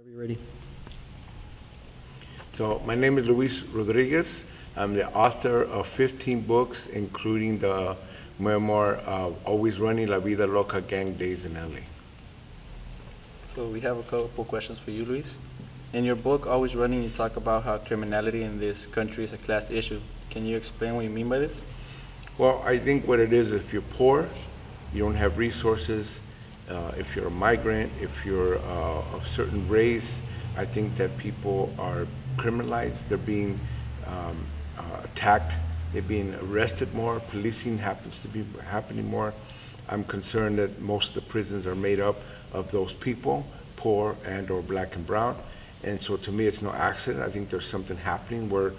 Whenever you're ready. So my name is Luis Rodriguez. I'm the author of 15 books, including the memoir Always Running La Vida Loca Gang Days in LA. So we have a couple questions for you, Luis. In your book, Always Running, you talk about how criminality in this country is a class issue. Can you explain what you mean by this? Well, I think what it is, if you're poor, you don't have resources, if you're a migrant, if you're of certain race, I think that people are criminalized. They're being attacked. They're being arrested more. Policing happens to be happening more. I'm concerned that most of the prisons are made up of those people, poor and or black and brown. And so to me, it's no accident. I think there's something happening where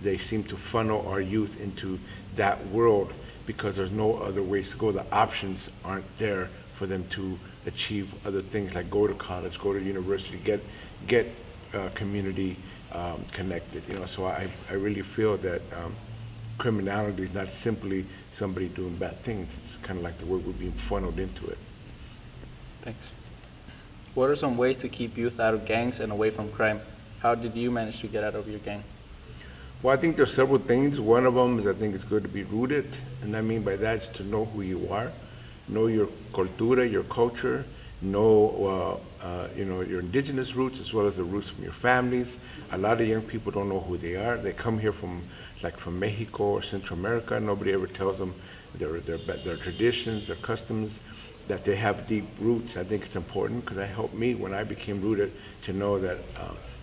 they seem to funnel our youth into that world because there's no other ways to go. The options aren't there for them to achieve other things like go to college, go to university, get community connected. You know, so I really feel that criminality is not simply somebody doing bad things. It's kind of like the way we're being funneled into it. Thanks. What are some ways to keep youth out of gangs and away from crime? How did you manage to get out of your gang? Well, I think there's several things. One of them is I think it's good to be rooted, and I mean by that is to know who you are, know your cultura, your culture, know you know, your indigenous roots as well as the roots from your families. A lot of young people don't know who they are. They come here from Mexico or Central America. Nobody ever tells them their traditions, their customs, that they have deep roots. I think it's important because it helped me when I became rooted to know that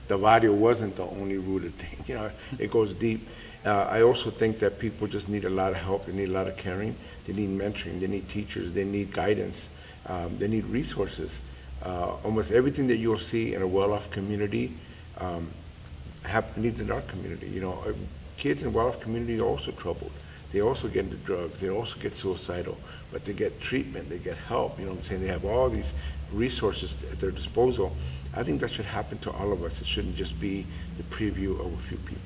the barrio wasn't the only rooted thing. You know, it goes deep. I also think that people just need a lot of help. They need a lot of caring. They need mentoring. They need teachers. They need guidance. They need resources. Almost everything that you'll see in a well-off community needs in our community. You know, kids in well-off community are also troubled. They also get into drugs. They also get suicidal, but they get treatment. They get help. You know what I'm saying? They have all these resources at their disposal. I think that should happen to all of us. It shouldn't just be the preview of a few people.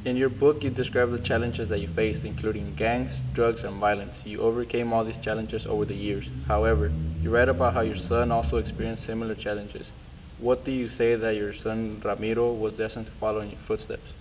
In your book, you describe the challenges that you faced, including gangs, drugs, and violence. You overcame all these challenges over the years. However, you write about how your son also experienced similar challenges. What do you say that your son Ramiro was destined to follow in your footsteps?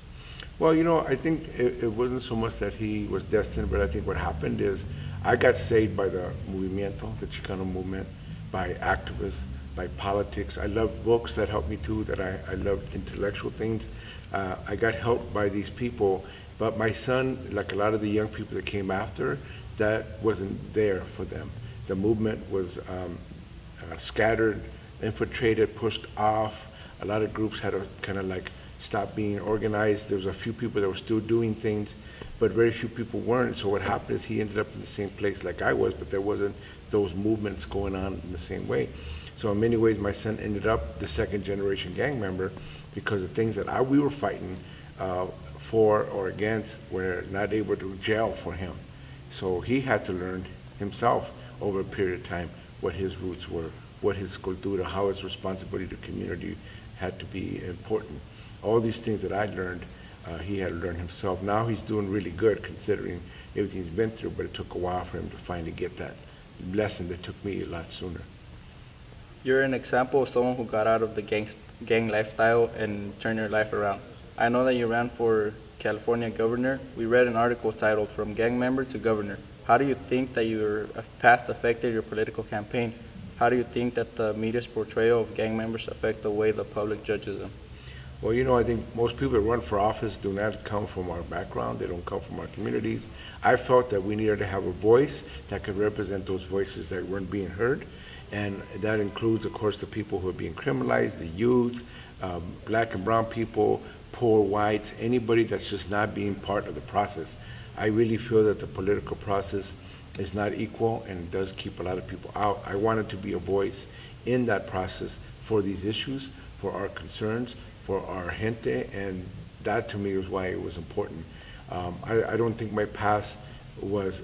Well, you know, I think it wasn't so much that he was destined, but I think what happened is I got saved by the movimiento, the Chicano movement, by activists, by politics. I love books that helped me too, that I love intellectual things. I got helped by these people, but my son, like a lot of the young people that came after, that wasn't there for them. The movement was scattered, infiltrated, pushed off. A lot of groups had to kind of like stop being organized. There was a few people that were still doing things, but very few people weren't. So what happened is he ended up in the same place like I was, but there wasn't those movements going on in the same way. So in many ways, my son ended up the second generation gang member because the things that we were fighting for or against were not able to gel for him. So he had to learn himself over a period of time what his roots were, what his cultura, how his responsibility to community had to be important. All these things that I learned, he had to learn himself. Now he's doing really good considering everything he's been through, but it took a while for him to finally get that lesson that took me a lot sooner. You're an example of someone who got out of the gang lifestyle and turned your life around. I know that you ran for California governor. We read an article titled From Gang Member to Governor. How do you think that your past affected your political campaign? How do you think that the media's portrayal of gang members affect the way the public judges them? Well, you know, I think most people that run for office do not come from our background. They don't come from our communities. I felt that we needed to have a voice that could represent those voices that weren't being heard. And that includes, of course, the people who are being criminalized, the youth, black and brown people, poor whites, anybody that's just not being part of the process. I really feel that the political process is not equal and it does keep a lot of people out. I wanted to be a voice in that process for these issues, for our concerns, for our gente, and that to me is why it was important. I don't think my past was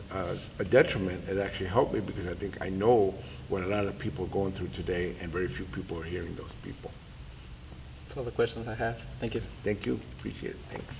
a detriment. It actually helped me because I think I know what a lot of people are going through today, and very few people are hearing those people. That's all the questions I have. Thank you. Thank you. Appreciate it. Thanks.